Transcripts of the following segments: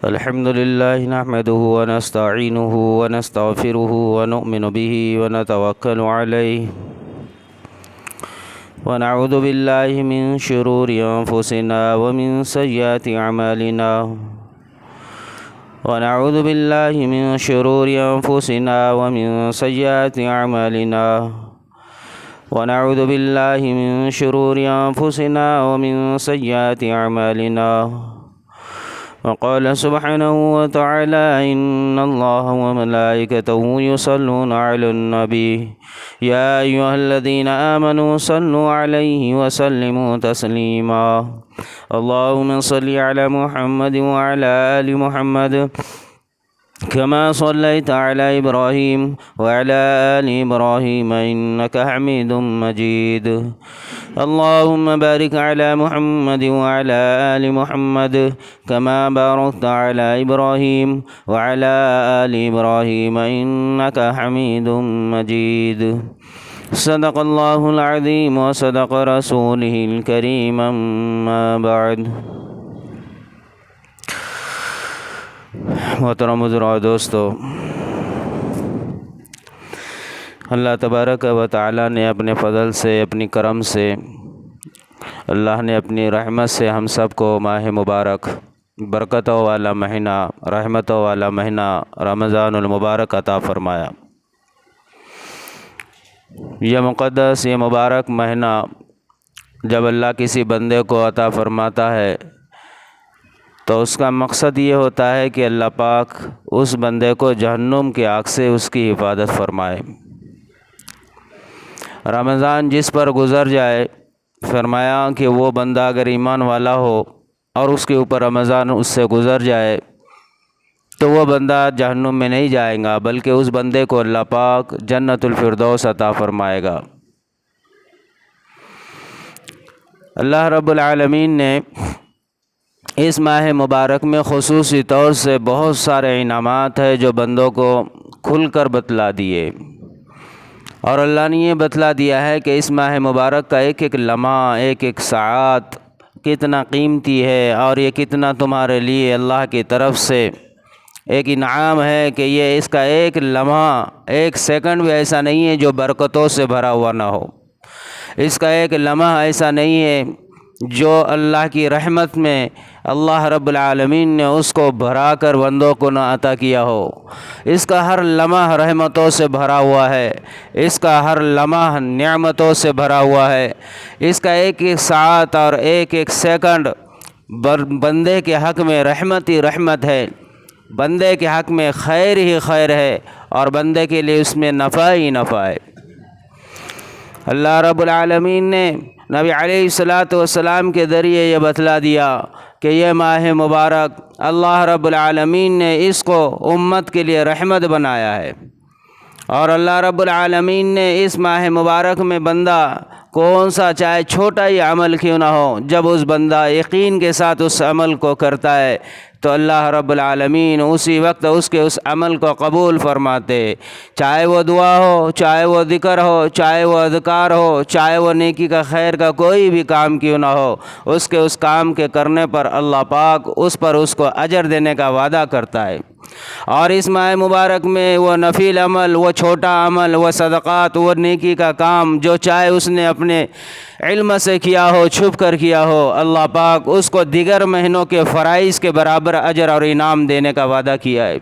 الحمد لله نحمده ونستعينه ونستغفره ونؤمن به ونتوكل عليه ونعوذ بالله من شرور أنفسنا ومن سيئات أعمالنا ونعوذ بالله من شرور أنفسنا ومن سيئات أعمالنا ونعوذ بالله من شرور أنفسنا ومن سيئات أعمالنا وقال سبحانه وتعالى إن الله وملائكته يصلون على النبي يا أيها الذين آمنوا صلوا عليه وسلموا تسليما اللهم صل على محمد وعلى آل محمد كما صليت على إبراهيم وعلى آل إبراهيم إنك حميد مجيد اللهم بارك على محمد وعلى آل محمد كما باركت على إبراهيم وعلى آل إبراهيم إنك حميد مجيد صدق الله العظيم وصدق رسوله الكريم أما بعد محترم حضرات دوستو، اللہ تبارک و تعالیٰ نے اپنے فضل سے، اپنی کرم سے، اللہ نے اپنی رحمت سے ہم سب کو ماہ مبارک، برکتوں والا مہینہ، رحمتوں والا مہینہ رمضان المبارک عطا فرمایا۔ یہ مقدس، یہ مبارک مہینہ جب اللہ کسی بندے کو عطا فرماتا ہے تو اس کا مقصد یہ ہوتا ہے کہ اللہ پاک اس بندے کو جہنم کی آگ سے اس کی حفاظت فرمائے۔ رمضان جس پر گزر جائے، فرمایا کہ وہ بندہ اگر ایمان والا ہو اور اس کے اوپر رمضان اس سے گزر جائے تو وہ بندہ جہنم میں نہیں جائے گا، بلکہ اس بندے کو اللہ پاک جنت الفردوس عطا فرمائے گا۔ اللہ رب العالمین نے اس ماہ مبارک میں خصوصی طور سے بہت سارے انعامات ہیں جو بندوں کو کھل کر بتلا دیے، اور اللہ نے یہ بتلا دیا ہے کہ اس ماہ مبارک کا ایک ایک لمحہ، ایک ایک ساعت کتنا قیمتی ہے، اور یہ کتنا تمہارے لیے اللہ کی طرف سے ایک انعام ہے کہ یہ اس کا ایک لمحہ، ایک سیکنڈ بھی ایسا نہیں ہے جو برکتوں سے بھرا ہوا نہ ہو۔ اس کا ایک لمحہ ایسا نہیں ہے جو اللہ کی رحمت میں اللہ رب العالمین نے اس کو بھرا کر بندوں کو نہ عطا کیا ہو۔ اس کا ہر لمحہ رحمتوں سے بھرا ہوا ہے، اس کا ہر لمحہ نعمتوں سے بھرا ہوا ہے۔ اس کا ایک ایک ساعت اور ایک ایک سیکنڈ بندے کے حق میں رحمت ہی رحمت ہے، بندے کے حق میں خیر ہی خیر ہے، اور بندے کے لیے اس میں نفع ہی نفع ہے۔ اللہ رب العالمین نے نبی علیہ السلام کے ذریعے یہ بتلا دیا کہ یہ ماہ مبارک اللہ رب العالمین نے اس کو امت کے لیے رحمت بنایا ہے، اور اللہ رب العالمین نے اس ماہ مبارک میں بندہ کون سا چاہے چھوٹا ہی عمل کیوں نہ ہو، جب اس بندہ یقین کے ساتھ اس عمل کو کرتا ہے تو اللہ رب العالمین اسی وقت اس کے اس عمل کو قبول فرماتے، چاہے وہ دعا ہو، چاہے وہ ذکر ہو، چاہے وہ اذکار ہو، چاہے وہ نیکی کا خیر کا کوئی بھی کام کیوں نہ ہو، اس کے اس کام کے کرنے پر اللہ پاک اس پر اس کو اجر دینے کا وعدہ کرتا ہے۔ اور اس ماہ مبارک میں وہ نفل عمل، وہ چھوٹا عمل، وہ صدقات، وہ نیکی کا کام جو چاہے اس نے اپنے علم سے کیا ہو، چھپ کر کیا ہو، اللہ پاک اس کو دیگر مہینوں کے فرائض کے برابر اجر اور انعام دینے کا وعدہ کیا ہے۔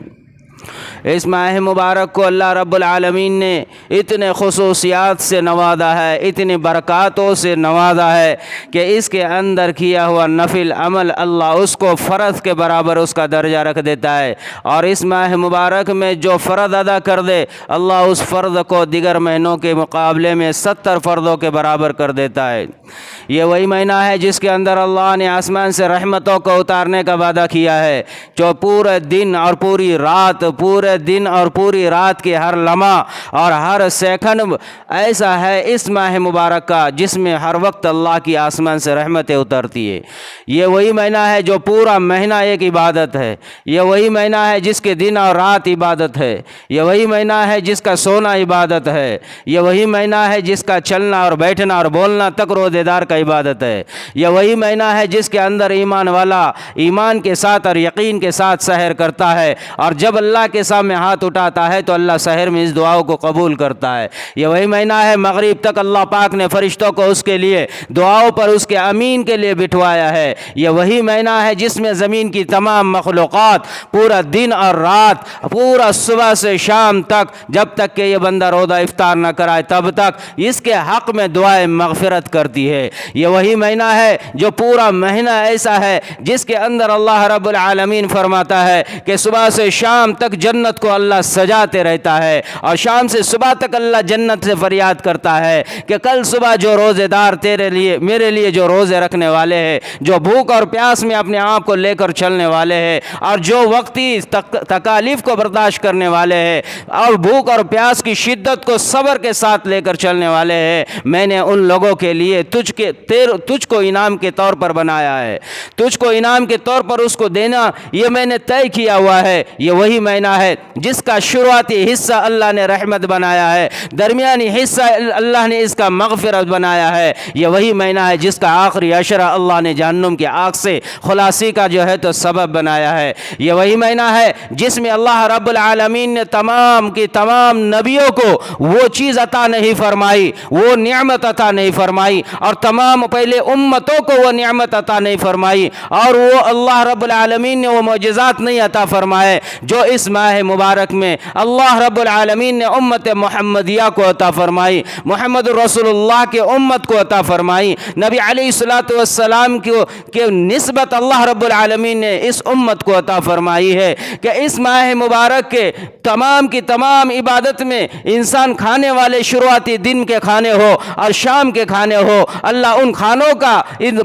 اس ماہ مبارک کو اللہ رب العالمین نے اتنے خصوصیات سے نوازا ہے، اتنی برکاتوں سے نوازا ہے کہ اس کے اندر کیا ہوا نفل عمل اللہ اس کو فرض کے برابر اس کا درجہ رکھ دیتا ہے، اور اس ماہ مبارک میں جو فرض ادا کر دے اللہ اس فرض کو دیگر مہینوں کے مقابلے میں 70 فرضوں کے برابر کر دیتا ہے۔ یہ وہی مہینہ ہے جس کے اندر اللہ نے آسمان سے رحمتوں کو اتارنے کا وعدہ کیا ہے، جو پورے دن اور پوری رات پورے دن اور پوری رات کی ہر لمحہ اور ہر سیکنڈ ایسا ہے اس ماہ مبارک کا جس میں ہر وقت اللہ کی آسمان سے رحمتیں اترتی ہے۔ یہ وہی مہینہ ہے جو پورا مہینہ ایک عبادت ہے، یہ وہی مہینہ ہے جس کے دن اور رات عبادت ہے، یہ وہی مہینہ ہے جس کا سونا عبادت ہے، یہ وہی مہینہ ہے جس کا چلنا اور بیٹھنا اور بولنا تک روزے دار کا عبادت ہے، یہ وہی مہینہ ہے جس کے اندر ایمان والا ایمان کے ساتھ اور یقین کے ساتھ سحر کرتا ہے، اور جب اللہ کے سامنے ہاتھ اٹھاتا ہے تو اللہ سحر میں اس دعاؤں کو قبول کرتا ہے۔ یہ وہی مہینہ ہے مغرب تک اللہ پاک نے فرشتوں کو اس کے لیے دعاؤں پر اس کے امین کے لیے بٹھوایا ہے۔ یہ وہی مہینہ ہے جس میں زمین کی تمام مخلوقات پورا دن اور رات، پورا صبح سے شام تک، جب تک کہ یہ بندہ روزہ افطار نہ کرائے تب تک اس کے حق میں دعائیں مغفرت کرتی ہے۔ یہ وہی مہینہ ہے جو پورا مہینہ ایسا ہے جس کے اندر اللہ رب العالمین فرماتا ہے کہ صبح سے شام تک جنت کو اللہ سجاتے رہتا ہے، اور شام سے صبح تک اللہ جنت سے فریاد کرتا ہے کہ کل صبح جو روزے دار تیرے لیے میرے لیے جو روزے رکھنے والے ہیں، جو بھوک اور پیاس میں اپنے آپ کو لے کر چلنے والے ہیں، اور جو وقتی تکالیف کو برداشت کرنے والے ہیں اور بھوک اور پیاس کی شدت کو صبر کے ساتھ لے کر چلنے والے ہیں، میں نے ان لوگوں کے لیے تجھ کو انعام کے طور پر بنایا ہے، تجھ کو انعام کے طور پر اس کو دینا یہ میں نے طے کیا ہوا ہے۔ یہ وہی مہینہ ہے جس کا شروعاتی حصہ اللہ نے رحمت بنایا ہے، درمیانی حصہ اللہ نے اس کا مغفرت بنایا ہے، یہ وہی مہینہ ہے جس کا آخری عشرہ اللہ نے جہنم کی آگ سے خلاصی کا جو ہے تو سبب بنایا ہے۔ یہ وہی مہینہ ہے جس میں اللہ رب العالمین نے تمام کی تمام نبیوں کو وہ چیز عطا نہیں فرمائی، وہ نعمت عطا نہیں فرمائی، اور تمام پہلے امتوں کو وہ نعمت عطا نہیں فرمائی، اور وہ اللہ رب العالمین نے وہ معجزات نہیں عطا فرمائے جو اس ماہ مبارک میں اللہ رب العالمین نے امت محمدیہ کو عطا فرمائی، محمد رسول اللہ کے امت کو عطا فرمائی۔ نبی علیہ السلام کے نسبت اللہ رب العالمین نے اس امت کو عطا فرمائی ہے کہ اس ماہ مبارک کے تمام کی تمام عبادت میں انسان کھانے والے شروعاتی دن کے کھانے ہو اور شام کے کھانے ہو، اللہ ان کھانوں کا ان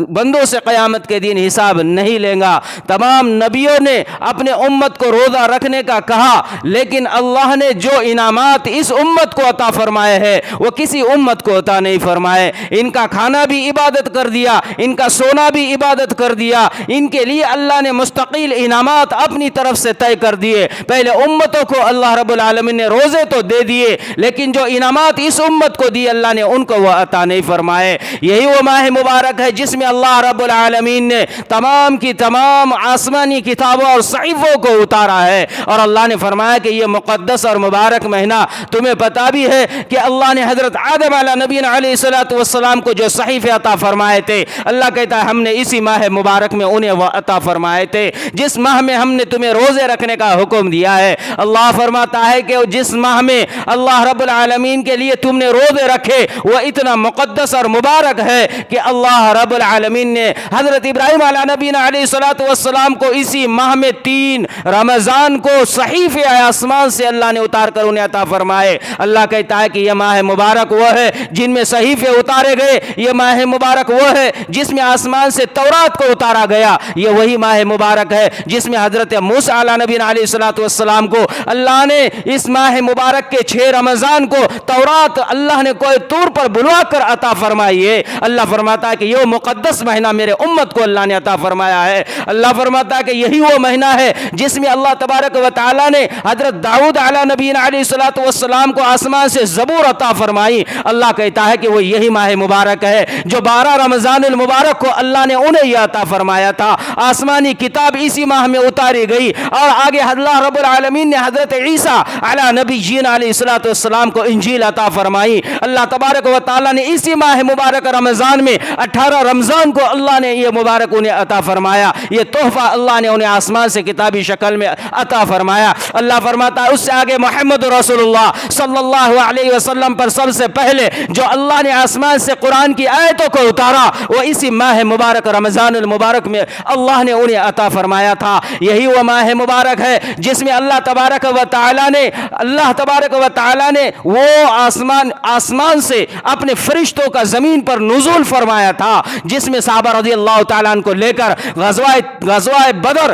بندوں سے قیامت کے دن حساب نہیں لے گا۔ تمام نبیوں نے اپنے امت کو روزہ رکھنے کا کہا، لیکن اللہ نے جو انعامات اس امت کو عطا فرمائے ہیں وہ کسی امت کو عطا نہیں فرمائے۔ ان کا کھانا بھی عبادت کر دیا، ان کا سونا بھی عبادت کر دیا، ان کے لیے اللہ نے مستقل انعامات اپنی طرف سے طے کر دیے۔ پہلے امتوں کو اللہ رب العالمین نے روزے تو دے دیے، لیکن جو انعامات اس امت کو دی اللہ نے ان کو وہ عطا نہیں فرمائے۔ یہی وہ ماہ مبارک ہے جس میں اللہ رب العالمین نے تمام کی تمام آسمانی کتابوں اور صحیفوں کو اتارا ہے، اور اللہ نے فرمایا کہ یہ مقدس اور مبارک مہینہ تمہیں پتہ بھی ہے کہ اللہ نے حضرت آدم علیہ نبینا علیہ السلام کو جو صحیفے عطا فرمائے تھے، اللہ کہتا ہے ہم نے اسی ماہ مبارک میں انہیں وہ عطا فرمائے تھے جس ماہ میں ہم نے تمہیں روزے رکھنے کا حکم دیا ہے۔ اللہ فرماتا ہے کہ جس ماہ میں اللہ رب العالمین کے لیے تم نے روزے رکھے وہ اتنا مقدس اور مبارک ہے کہ اللہ رب العالمین نے حضرت ابراہیم علیہ نبینا علیہ السلام کو اسی ماہ میں 3 رمضان کو صحیفے آسمان سے اللہ نے اتار کر انہیں عطا فرمائے۔ اللہ کہتا ہے کہ یہ ماہ مبارک وہ ہے جن میں صحیفے اتارے گئے، یہ ماہ مبارک وہ ہے جس میں آسمان سے تورات کو اتارا گیا، یہ وہی ماہ مبارک ہے جس میں حضرت موسیٰ علیہ نبینا علیہ السلام کو اللہ نے اس ماہ مبارک کے 6 رمضان کو تورات اللہ نے کوئی طور پر بلوا کر عطا فرمائی ہے۔ اللہ فرماتا ہے کہ یہ مقدس مہینہ میرے امت کو اللہ نے عطا فرمایا ہے۔ اللہ فرماتا ہے کہ یہی وہ مہینہ ہے جس میں اللہ تبارک و تعالی نے حضرت داؤد علیہ نبینا علیہ السلام کو آسمان سے زبور عطا فرمائی۔ اللہ کہتا ہے کہ وہ یہی ماہ مبارک ہے جو 12 رمضان المبارک کو اللہ نے انہیں یہ عطا فرمایا تھا۔ آسمانی کتاب اسی ماہ میں اتاری گئی، اور آگے اللہ رب العالمین نے حضرت عیسیٰ علیہ نبی جین علیہ السلام کو انجیل عطا فرمائی۔ اللہ تبارک و تعالی نے اسی ماہ مبارک رمضان میں 18 رمضان کو اللہ نے یہ مبارک انہیں عطا فرمایا، یہ تحفہ اللہ نے انہیں آسمان سے کتابی شکل میں عطا فرمایا۔ اللہ فرماتا ہے اس سے آگے محمد رسول اللہ صلی اللہ علیہ وسلم پر سب سے پہلے جو اللہ نے آسمان سے قرآن کی آیتوں کو اتارا وہ اسی ماہ مبارک رمضان المبارک میں اللہ نے انہیں عطا فرمایا تھا۔ یہی وہ ماہ مبارک ہے جس میں اللہ تبارک و تعالی نے وہ آسمان سے اپنے فرشتوں کا زمین پر نزول فرمایا تھا، جس میں صحابہ رضی اللہ تعالیٰ عنہ کو لے کر غزوہ بدر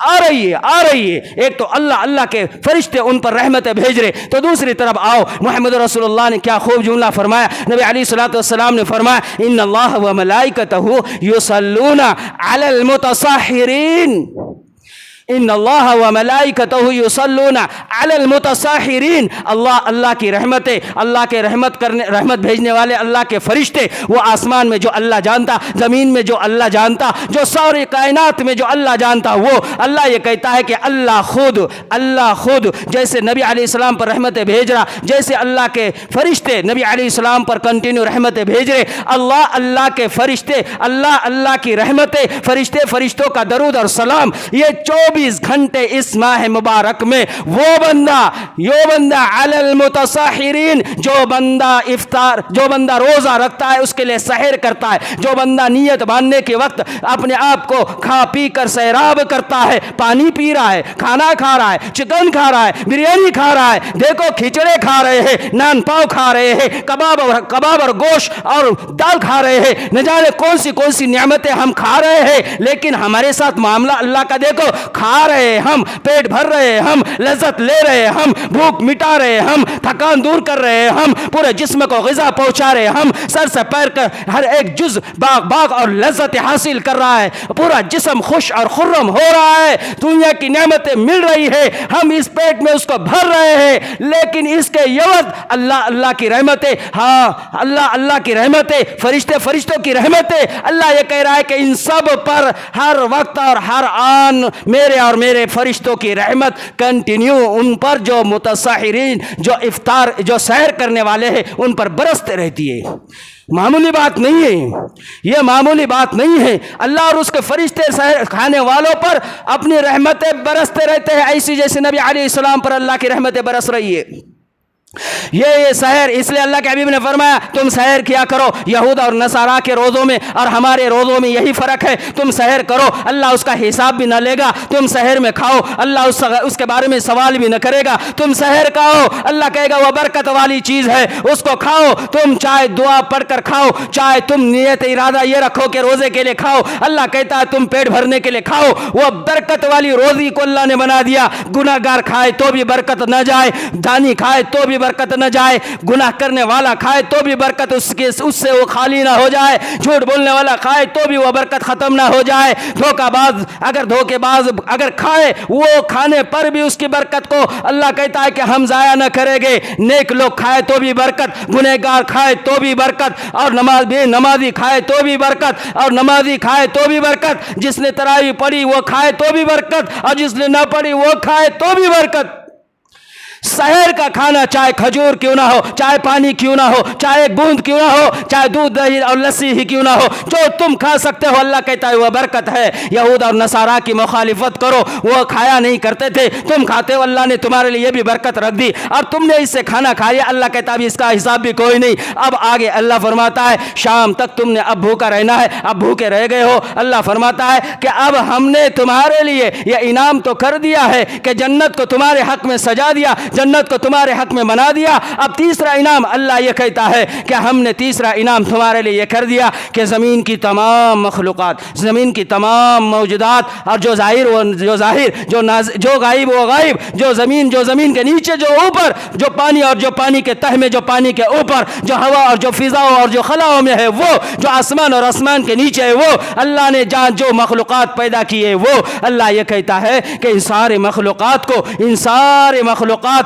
آ رہی ہے. ایک تو اللہ کے فرشتے ان پر رحمتیں بھیج رہے, تو دوسری طرف آؤ محمد رسول اللہ نے کیا خوب جملہ فرمایا. نبی علیہ الصلوۃ والسلام نے فرمایا ان اللہ و ملائکتہ یصلون علی المتصاحرین, ان اللہ و ملائکتہ یصلون علی المتصاحرین. اللہ کی رحمتیں, اللہ کے رحمت بھیجنے والے اللہ کے فرشتے, وہ آسمان میں جو اللہ جانتا, زمین میں جو اللہ جانتا, جو ساری کائنات میں جو اللہ جانتا, وہ اللہ یہ کہتا ہے کہ اللہ خود جیسے نبی علیہ السلام پر رحمتیں بھیج رہا, جیسے اللہ کے فرشتے نبی علیہ السلام پر کنٹینیو رحمتیں بھیج رہے, اللہ کے فرشتے, اللہ کی رحمتیں, فرشتوں کا درود اور سلام, یہ 24 گھنٹے اس ماہ مبارک میں وہ بندہ علی المتصاحرین, جو بندہ روزہ رکھتا ہے اس کے لیے سحر کرتا ہے, جو بندہ نیت باندھنے کے وقت اپنے آپ کو کھا پی کر سیراب کرتا ہے, پانی پی رہا ہے, کھانا کھا رہا ہے, چکن کھا رہا ہے, بریانی کھا رہا ہے, دیکھو کھچڑے کھا رہے ہیں, نان پاؤ کھا رہے ہیں, کباب اور گوشت اور دال کھا رہے ہیں, نہ جانے کون سی نعمتیں ہم کھا رہے ہیں, لیکن ہمارے ساتھ معاملہ اللہ کا دیکھو, کھا رہے ہم, پیٹ بھر رہے ہم, لذت لے رہے ہم, بھوک مٹا رہے ہم, تھکان دور کر رہے ہم, پورے جسم کو غذا پہنچا رہے ہم, سر سے پیر کا ہر ایک جز باغ اور لذت حاصل کر رہا ہے, پورا جسم خوش اور خرم ہو رہا ہے, دنیا کی نعمتیں مل رہی ہے, ہم اس پیٹ میں اس کو بھر رہے ہیں, لیکن اس کے عوض اللہ کی رحمتیں, اللہ کی رحمتیں, فرشتوں کی رحمتیں, اللہ یہ کہہ رہا ہے کہ ان سب پر ہر وقت اور ہر آن میرے فرشتوں کی رحمت کنٹینیو ان پر جو متصاحرین, جو سحر کرنے والے ہیں ان پر برستے رہتی ہے. معمولی بات نہیں ہے, یہ معمولی بات نہیں ہے. اللہ اور اس کے فرشتے سحر کھانے والوں پر اپنی رحمتیں برستے رہتے ہیں, ایسی جیسے نبی علیہ السلام پر اللہ کی رحمتیں برس رہی ہے. یہ سحر, اس لیے اللہ کے حبیب نے فرمایا تم سحر کیا کرو. یہود اور نصارا کے روزوں میں اور ہمارے روزوں میں یہی فرق ہے, تم سحر کرو, اللہ اس کا حساب بھی نہ لے گا. تم سحر میں کھاؤ, اللہ اس کے بارے میں سوال بھی نہ کرے گا. تم سحر کھاؤ, اللہ کہے گا وہ برکت والی چیز ہے, اس کو کھاؤ. تم چاہے دعا پڑھ کر کھاؤ, چاہے تم نیت ارادہ یہ رکھو کہ روزے کے لیے کھاؤ, اللہ کہتا ہے تم پیٹ بھرنے کے لیے کھاؤ. وہ برکت والی روزی کو اللہ نے بنا دیا. گناہ گار کھائے تو بھی برکت نہ جائے, دانی کھائے تو بھی برکت نہ جائے, گناہ کرنے والا کھائے تو بھی برکت اس سے وہ خالی نہ ہو جائے, جھوٹ بولنے والا کھائے تو بھی وہ برکت ختم نہ ہو جائے, دھوکے باز اگر کھائے وہ کھانے پر بھی اس کی برکت کو اللہ کہتا ہے کہ ہم ضائع نہ کریں گے. نیک لوگ کھائے تو بھی برکت, گنہگار کھائے تو بھی برکت, اور نمازی کھائے تو بھی برکت, اور نمازی کھائے تو بھی برکت, جس نے تراویح پڑھی وہ کھائے تو بھی برکت, اور جس نے نہ پڑھی وہ کھائے تو بھی برکت. سحر کا کھانا چاہے کھجور کیوں نہ ہو, چاہے پانی کیوں نہ ہو, چاہے بوند کیوں نہ ہو, چاہے دودھ دہی اور لسی ہی کیوں نہ ہو, جو تم کھا سکتے ہو اللہ کہتا ہے وہ برکت ہے. یہود اور نصارا کی مخالفت کرو, وہ کھایا نہیں کرتے تھے, تم کھاتے ہو, اللہ نے تمہارے لیے بھی برکت رکھ دی, اور تم نے اس سے کھانا کھا لیا, اللہ کہتا ہے اس کا حساب بھی کوئی نہیں. اب آگے اللہ فرماتا ہے شام تک تم نے اب بھوکا رہنا ہے, اب بھوکے رہ گئے ہو. اللہ فرماتا ہے کہ اب ہم نے تمہارے لیے یہ انعام تو کر دیا ہے کہ جنت کو تمہارے حق میں سجا دیا, جنت کو تمہارے حق میں بنا دیا. اب تیسرا انعام اللہ یہ کہتا ہے کہ ہم نے تیسرا انعام تمہارے لیے یہ کر دیا کہ زمین کی تمام مخلوقات, زمین کی تمام موجودات, اور جو ظاہر وہ جو ظاہر, جو غائب وہ غائب, جو زمین کے نیچے, جو اوپر, جو پانی اور جو پانی کے تہ میں, جو پانی کے اوپر, جو ہوا اور جو فضاؤں اور جو خلاؤں میں ہے وہ, جو آسمان اور آسمان کے نیچے ہے وہ, اللہ نے جو مخلوقات پیدا کی ہے وہ. اللہ یہ کہتا ہے کہ ان سارے مخلوقات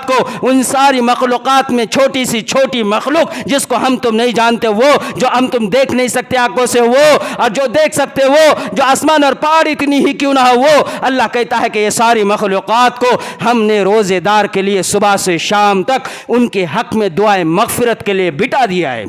میں چھوٹی سی چھوٹی مخلوق جس کو ہم تم نہیں جانتے وہ, جو ہم تم دیکھ نہیں سکتے آنکھوں سے وہ, اور جو دیکھ سکتے وہ, جو آسمان اور پہاڑ اتنی ہی کیوں نہ ہو وہ, اللہ کہتا ہے کہ یہ ساری مخلوقات کو ہم نے روزے دار کے لیے صبح سے شام تک ان کے حق میں دعائیں مغفرت کے لیے بٹا دیا ہے.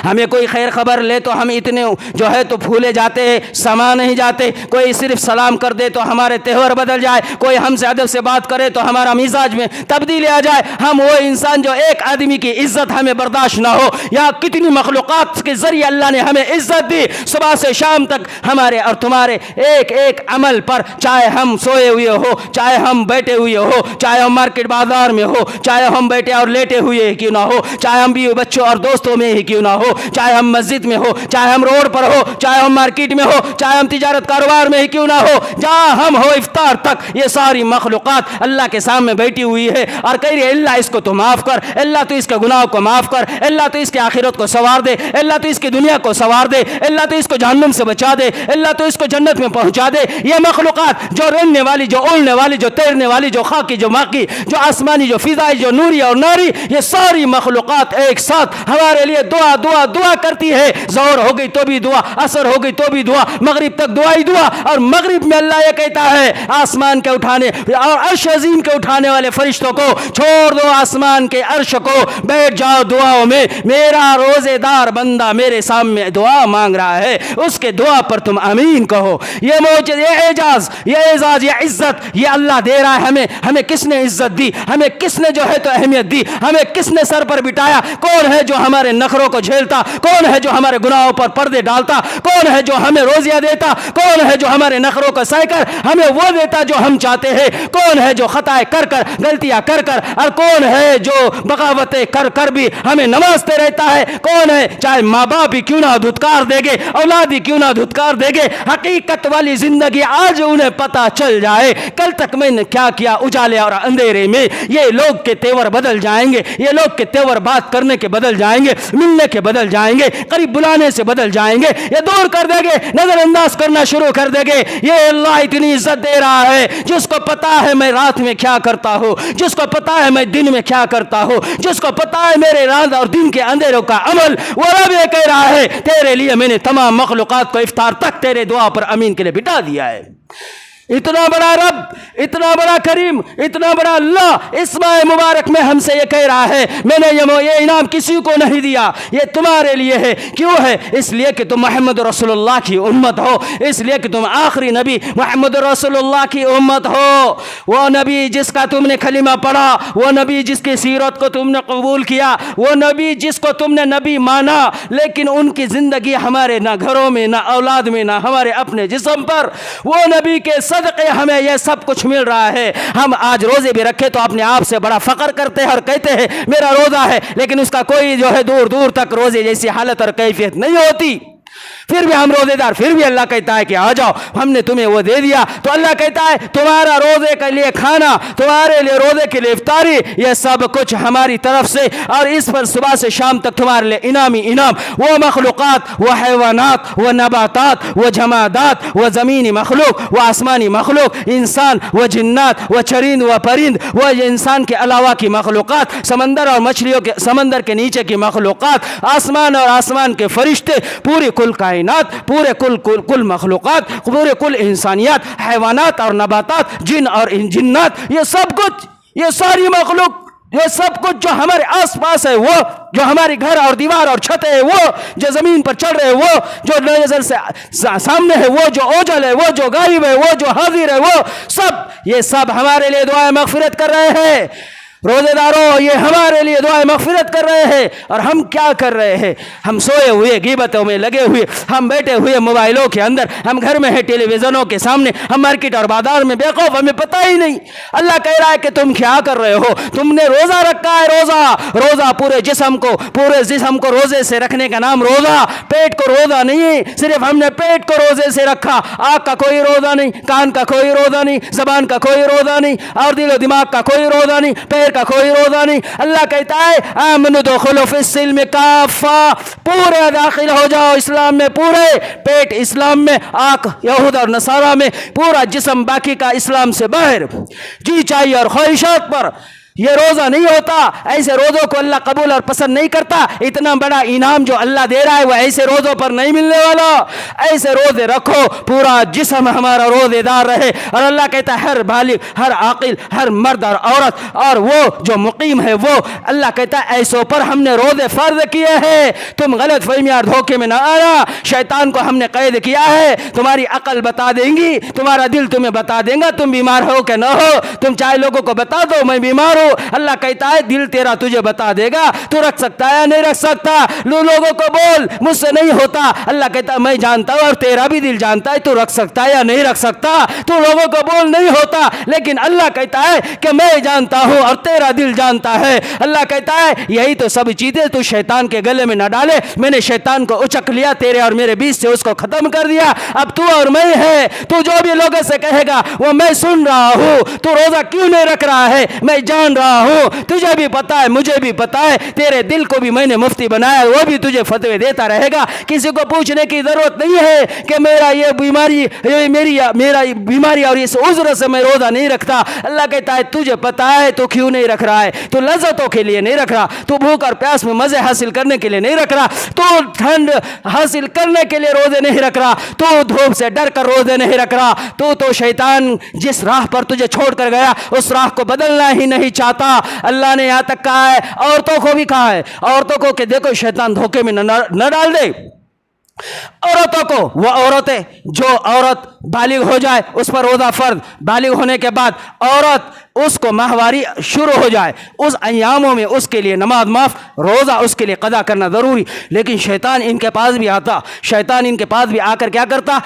ہمیں کوئی خیر خبر لے تو ہم اتنے جو ہے تو پھولے جاتے ہیں, سما نہیں جاتے. کوئی صرف سلام کر دے تو ہمارے تہوار بدل جائے, کوئی ہم سے ادب سے بات کرے تو ہمارا مزاج میں تبدیلی آ جائے. ہم وہ انسان جو ایک آدمی کی عزت ہمیں برداشت نہ ہو, یا کتنی مخلوقات کے ذریعے اللہ نے ہمیں عزت دی. صبح سے شام تک ہمارے اور تمہارے ایک ایک عمل پر, چاہے ہم سوئے ہوئے ہو, چاہے ہم بیٹھے ہوئے ہو, چاہے ہم مارکیٹ بازار میں ہو, چاہے ہم بیٹھے اور لیٹے ہوئے کیوں نہ ہو, چاہے ہم بھی بچوں اور دوستوں میں ہی کیوں نہ ہو, ہو، چاہے ہم مسجد میں ہو، چاہے ہم روڈ پر ہو، چاہے ہم مارکیٹ میں ہو، چاہے ہم تجارت کاروبار میں ہی کیوں نہ ہو، جہاں ہم ہو افطار تک یہ ساری مخلوقات اللہ کے سامنے بیٹھی ہوئی ہے اور کہہ رہی ہے اللہ اس کو تو معاف کر، اللہ تو اس کے گناہ کو معاف کر، اللہ تو اس کی آخرت کو سنوار دے، اللہ تو اس کی دنیا کو سنوار دے، اللہ تو اس کو جہنم سے بچا دے، اللہ تو اس کو جنت میں پہنچا دے۔ یہ مخلوقات جو رننے والی، جو اڑنے والی، جو تیرنے والی، جو خاکی، جو ماکی، جو آسمانی، جو فضائی، جو نوری اور ناری، یہ ساری مخلوقات ایک ساتھ ہمارے لیے دعا دعا دعا کرتی ہے۔ ظہر ہو گئی تو بھی دعا، عصر ہو گئی تو بھی دعا، مغرب تک دعا ہی دعا۔ اور مغرب میں اللہ یہ کہتا ہے آسمان کے اٹھانے اور عرش عظیم کے اٹھانے والے فرشتوں کو چھوڑ دو آسمان کے عرش کو، بیٹھ جاؤ دعاؤں میں، میرا روزے دار بندہ میرے سامنے دعا مانگ رہا ہے، اس کے دعا پر تم آمین کہو۔ یہ معجزہ، یہ اعجاز، یہ اعزاز، یہ عزت یہ اللہ دے رہا ہے ہمیں۔ ہمیں کس نے عزت دی؟ ہمیں کس نے جو ہے تو اہمیت دی؟ ہمیں کس نے سر پر بٹھایا؟ کون ہے جو ہمارے نخروں کو جھیلتا؟ کون ہے جو ہمارے گناہوں پر پردے ڈالتا؟ کون ہے جو ہمیں روزیاں دیتا؟ کون ہے جو ہمارے نخروں کو سہ کر ہمیں وہ دیتا جو ہم چاہتے ہیں؟ کون ہے جو خطائیں کر کر، غلطیاں کر کر، اور کون ہے جو بغاوتیں کر کر بھی ہمیں نوازتے رہتا ہے؟ کون ہے؟ چاہے ماں باپ ہی کیوں نہ دھتکار دے گے، اولاد ہی کیوں نہ دھتکار دے گے، حقیقت والی زندگی آج انہیں پتہ چل جائے کل تک میں نے کیا کیا، اجالے اور اندھیرے میں یہ لوگ کے تیور بدل جائیں گے، یہ لوگ کے تیور بات کرنے کے بدل جائیں گے، ملنے کے بدل جائیں گے، قریب بلانے سے بدل جائیں گے، یہ دور کر دیں گے، نظر انداز کرنا شروع کر دیں گے۔ یہ اللہ اتنی عزت دے رہا ہے جس کو پتا ہے میں رات میں کیا کرتا ہوں، جس کو پتا ہے میں دن میں کیا کرتا ہوں، جس کو پتا ہے میرے رات اور دن کے اندھیروں کا عمل، وہ رب یہ کہہ رہا ہے تیرے لیے میں نے تمام مخلوقات کو افطار تک تیرے دعا پر امین کے لیے بٹھا دیا ہے۔ اتنا بڑا رب، اتنا بڑا کریم، اتنا بڑا اللہ اس ماہ مبارک میں ہم سے یہ کہہ رہا ہے میں نے یہ انعام کسی کو نہیں دیا، یہ تمہارے لیے ہے۔ کیوں ہے؟ اس لیے کہ تم محمد رسول اللہ کی امت ہو، اس لیے کہ تم آخری نبی محمد رسول اللہ کی امت ہو۔ وہ نبی جس کا تم نے کلمہ پڑھا، وہ نبی جس کی سیرت کو تم نے قبول کیا، وہ نبی جس کو تم نے نبی مانا، لیکن ان کی زندگی ہمارے نہ گھروں میں، نہ اولاد میں، نہ ہمارے اپنے جسم پر، وہ نبی کے صدقے ہمیں یہ سب کچھ مل رہا ہے۔ ہم آج روزے بھی رکھے تو اپنے آپ سے بڑا فخر کرتے ہیں اور کہتے ہیں میرا روزہ ہے، لیکن اس کا کوئی جو ہے دور دور تک روزے جیسی حالت اور کیفیت نہیں ہوتی۔ پھر بھی ہم روزے دار، پھر بھی اللہ کہتا ہے کہ آ جاؤ ہم نے تمہیں وہ دے دیا۔ تو اللہ کہتا ہے تمہارا روزے کے لیے کھانا، تمہارے لیے روزے کے لیے افطاری، یہ سب کچھ ہماری طرف سے، اور اس پر صبح سے شام تک تمہارے لیے انعامی انعام۔ وہ مخلوقات، وہ حیوانات، وہ نباتات، وہ جمادات، وہ زمینی مخلوق، وہ آسمانی مخلوق، انسان، وہ جنات، وہ چرند، وہ پرند، وہ انسان کے علاوہ کی مخلوقات، سمندر اور مچھلیوں کے، سمندر کے نیچے کی مخلوقات، آسمان اور آسمان کے فرشتے، پوری کل کائنات، پورے کل مخلوقات، پورے کل انسانیات، حیوانات اور نباتات، جن اور جنات، یہ سب کچھ، یہ ساری مخلوق، یہ سب کچھ جو ہمارے آس پاس ہے، وہ جو ہماری گھر اور دیوار اور چھتیں ہے، وہ جو زمین پر چڑھ رہے، وہ جو نظر سے سامنے ہے، وہ جو اوجل ہے، وہ جو غائب ہے، وہ جو حاضر ہے، وہ سب، یہ سب ہمارے لیے دعائیں مغفرت کر رہے ہیں۔ روزے داروں یہ ہمارے لیے دعائیں مغفرت کر رہے ہیں، اور ہم کیا کر رہے ہیں؟ ہم سوئے ہوئے غیبتوں میں لگے ہوئے، ہم بیٹھے ہوئے موبائلوں کے اندر، ہم گھر میں ہیں ٹیلی ویژنوں کے سامنے، ہم مارکیٹ اور بازار میں بے خوف، ہمیں پتہ ہی نہیں۔ اللہ کہہ رہا ہے کہ تم کیا کر رہے ہو؟ تم نے روزہ رکھا ہے، روزہ پورے جسم کو روزے سے رکھنے کا نام روزہ، پیٹ کو روزہ نہیں، صرف ہم نے پیٹ کو روزے سے رکھا۔ آنکھ کا کوئی روزہ نہیں، کان کا کوئی روزہ نہیں، زبان کا کوئی روزہ نہیں، اور دل و دماغ کا کوئی روزہ نہیں، پیر کا کوئی روزہ نہیں۔ اللہ کہتا ہے آمنوا ادخلوا فی السلم کافہ، پورے داخل ہو جاؤ اسلام میں، پورے پیٹ اسلام میں، آنکھ یہود اور نصارہ میں، پورا جسم باقی کا اسلام سے باہر، جی چاہیے اور خواہشات پر۔ یہ روزہ نہیں ہوتا، ایسے روزوں کو اللہ قبول اور پسند نہیں کرتا۔ اتنا بڑا انعام جو اللہ دے رہا ہے وہ ایسے روزوں پر نہیں ملنے والا۔ ایسے روزے رکھو پورا جسم ہمارا روزے دار رہے، اور اللہ کہتا ہے ہر بالغ، ہر عاقل، ہر مرد اور عورت، اور وہ جو مقیم ہے، وہ اللہ کہتا ہے ایسوں پر ہم نے روزے فرض کیے ہیں۔ تم غلط فہمی اور دھوکے میں نہ آنا، شیطان کو ہم نے قید کیا ہے۔ تمہاری عقل بتا دیں گی، تمہارا دل تمہیں بتا دیں گا تم بیمار ہو کہ نہ ہو، تم چاہے لوگوں کو بتا دو میں بیمار ہوں، اللہ کہتا ہے دل تیرا تجھے بتا دے گا تو رکھ سکتا ہے یا نہیں رکھ سکتا. لوگوں کو بول مجھ سے نہیں ہوتا. اللہ کہتا ہے میں جانتا ہوں اور تیرا بھی دل جانتا ہے تو رکھ سکتا ہے یا نہیں رکھ سکتا. تو لوگوں کو بول نہیں ہوتا لیکن اللہ کہتا ہے کہ میں جانتا ہوں اور تیرا دل جانتا ہے. اللہ کہتا ہے یہی تو سب چیزیں تو شیطان کے گلے میں نہ ڈالے. میں نے شیطان کو اچک لیا تیرے اور میرے بیچ سے اس کو ختم کر دیا. اب تو اور میں ہے. تو جو بھی لوگوں سے کہے گا وہ میں سن رہا ہوں. تو روزہ کیوں نہیں رکھ رہا ہے میں جان رہا ہوں. تجھے بھی پتا ہے مجھے بھی پتا ہے. تیرے دل کو بھی میں نے مفتی بنایا وہ بھی تجھے فتوے دیتا رہے گا. کسی کو پوچھنے کی ضرورت نہیں ہے کہ میرا یہ بیماری میرا بیماری اور اس عذر سے میں روزہ نہیں رکھتا. اللہ کہتا ہے تجھے پتا ہے تو کیوں نہیں رکھ رہا ہے. تو لذتوں کے لیے نہیں رکھ رہا. تو بھوک اور پیاس میں مزے حاصل کرنے کے لیے نہیں رکھ رہا. تو ٹھنڈ حاصل کرنے کے لیے روزے نہیں رکھ رہا. تو دھوپ سے ڈر کر روزے نہیں رکھ رہا. تو شیطان جس راہ پر تجھے چھوڑ کر گیا اس راہ کو بدلنا ہی نہیں چاہتا. اللہ نے یہاں تک کہا ہے عورتوں کو بھی کہا ہے عورتوں کو کہ دیکھو شیطان دھوکے میں نہ ڈال دے. عورتوں کو وہ عورتیں جو عورت بالغ ہو جائے اس پر روزہ فرض. بالغ ہونے کے بعد عورت اس کو ماہواری شروع ہو جائے اس ایاموں میں اس کے لیے نماز معاف روزہ اس کے لیے قضا کرنا ضروری. لیکن شیطان ان کے پاس بھی آتا. شیطان ان کے پاس بھی آ کر کیا کرتا